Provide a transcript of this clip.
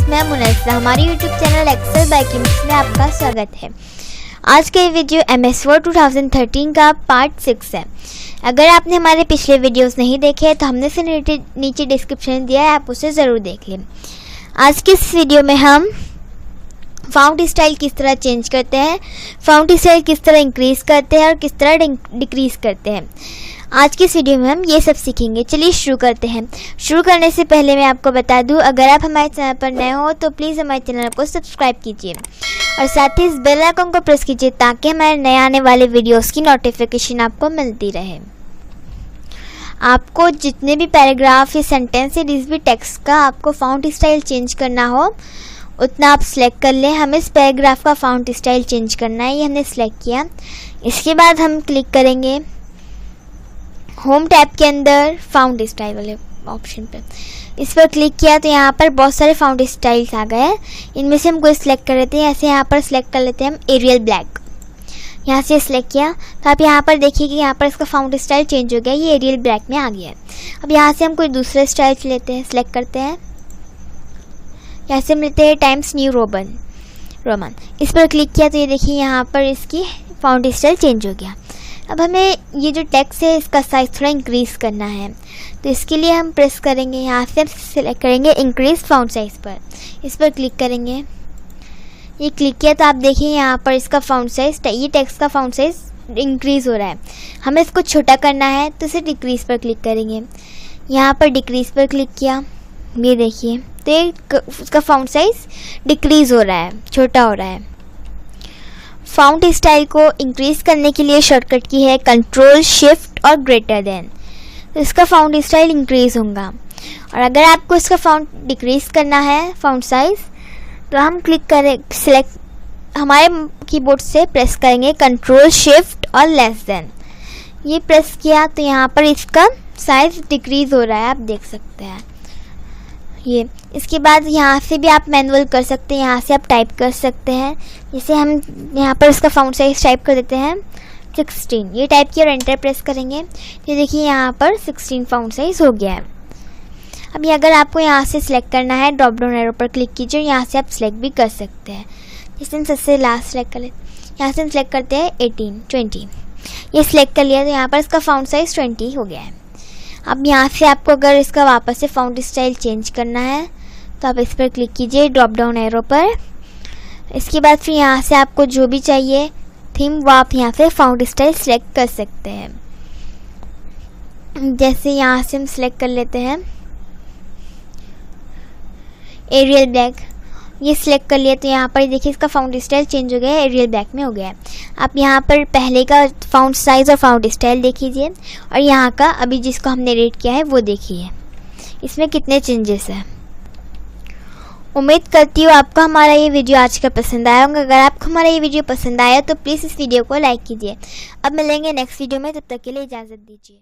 मैं मुनस्सा, हमारे YouTube channel Excel by Kims में आपका स्वागत है। आज का ये वीडियो MS Word 2013 का पार्ट 6 है। अगर आपने हमारे पिछले वीडियोस नहीं देखे तो हमने से नीचे डिस्क्रिप्शन दिया है, आप उसे ज़रूर देख लें। आज की इस वीडियो में हम फाउंट स्टाइल किस तरह चेंज करते हैं, फाउंट स्टाइल किस तरह इंक्रीज़ करते हैं और किस तरह डिक्रीज़ करते हैं, आज की इस वीडियो में हम ये सब सीखेंगे। चलिए शुरू करते हैं। शुरू करने से पहले मैं आपको बता दूं, अगर आप हमारे चैनल पर नए हो तो प्लीज़ हमारे चैनल को सब्सक्राइब कीजिए और साथ ही इस बेल आइकन को प्रेस कीजिए ताकि हमारे नए आने वाले वीडियोस की नोटिफिकेशन आपको मिलती रहे। आपको जितने भी पैराग्राफ या सेंटेंस या जिस भी टेक्स्ट का आपको फाउंट स्टाइल चेंज करना हो उतना आप सिलेक्ट कर लें। हमें इस पैराग्राफ का फाउंट स्टाइल चेंज करना है, ये हमने सिलेक्ट किया। इसके बाद हम क्लिक करेंगे होम टैब के अंदर फाउंट स्टाइल वाले ऑप्शन पे। इस पर क्लिक किया तो यहाँ पर बहुत सारे फाउंट स्टाइल्स आ गए हैं। इनमें से हम कोई सिलेक्ट कर लेते हैं। ऐसे यहाँ पर सिलेक्ट कर लेते हैं हम एरियल ब्लैक। यहाँ से सिलेक्ट किया तो आप यहाँ पर देखिए कि यहाँ पर इसका फाउंट स्टाइल चेंज हो गया, ये एरियल ब्लैक में आ गया है। अब यहाँ से हम कोई दूसरे स्टाइल लेते हैं, सिलेक्ट करते हैं। यहाँ से मिलते हैं टाइम्स न्यू रोमन। इस पर क्लिक किया तो ये देखिए यहाँ पर इसकी फाउंट स्टाइल चेंज हो गया। अब हमें ये जो टेक्स्ट है इसका साइज़ थोड़ा इंक्रीज़ करना है, तो इसके लिए हम प्रेस करेंगे, यहाँ से सिलेक्ट करेंगे इंक्रीज़ फाउंट साइज़ पर। इस पर क्लिक करेंगे। ये क्लिक किया तो आप देखिए यहाँ पर इसका फाउंट साइज़, ये टेक्स्ट का फाउंट साइज़ इंक्रीज़ हो रहा है। हमें इसको छोटा करना है तो इसे डिक्रीज़ पर क्लिक करेंगे। यहाँ पर डिक्रीज़ पर क्लिक किया, ये देखिए तो उसका फाउंट साइज़ डिक्रीज़ हो रहा है, छोटा हो रहा है। फाउंट स्टाइल को इंक्रीज़ करने के लिए शॉर्टकट की है कंट्रोल शिफ्ट और ग्रेटर देन, तो इसका फाउंट स्टाइल इंक्रीज़ होगा। और अगर आपको इसका फाउंट डिक्रीज़ करना है फाउंट साइज़ तो हम क्लिक करें, सिलेक्ट हमारे कीबोर्ड से प्रेस करेंगे कंट्रोल शिफ्ट और लेस देन। ये प्रेस किया तो यहाँ पर इसका साइज़ डिक्रीज़ हो रहा है, आप देख सकते हैं ये। इसके बाद यहाँ से भी आप मैनुअल कर सकते हैं, यहाँ से आप टाइप कर सकते हैं। जैसे हम यहाँ पर इसका फाउंट साइज टाइप कर देते हैं 16, ये टाइप किया और एंटर प्रेस करेंगे तो देखिए यहाँ पर 16 फाउंट साइज हो गया है। अभी अगर आपको यहाँ से सिलेक्ट करना है, ड्रॉप डाउन एरो पर क्लिक कीजिए, यहाँ से आप सिलेक्ट भी कर सकते हैं। जैसे हम सबसे लास्ट सेलेक्ट कर लेते हैं, यहाँ से हम सिलेक्ट करते हैं 18, 20, ये सिलेक्ट कर लिया तो यहाँ पर इसका फाउंट साइज 20 हो गया है। अब यहाँ से आपको अगर इसका वापस से फाउंट स्टाइल चेंज करना है तो आप इस पर क्लिक कीजिए ड्रॉप डाउन एरो पर। इसके बाद फिर यहाँ से आपको जो भी चाहिए थीम वो आप यहाँ से फाउंट स्टाइल सेलेक्ट कर सकते हैं। जैसे यहाँ से हम सेलेक्ट कर लेते हैं एरियल ब्लैक, ये सिलेक्ट कर लिया तो यहाँ पर देखिए इसका फाउंट स्टाइल चेंज हो गया है, एरियल ब्लैक में हो गया है। आप यहाँ पर पहले का फाउंट साइज़ और फाउंट स्टाइल देख लीजिए और यहाँ का अभी जिसको हमने रेट किया है वो देखिए, इसमें कितने चेंजेस हैं। उम्मीद करती हूँ आपको हमारा ये वीडियो आज का पसंद आया होगा। अगर आपको हमारा ये वीडियो पसंद आया तो प्लीज़ इस वीडियो को लाइक कीजिए। अब मिलेंगे नेक्स्ट वीडियो में, तब तक के लिए इजाज़त दीजिए।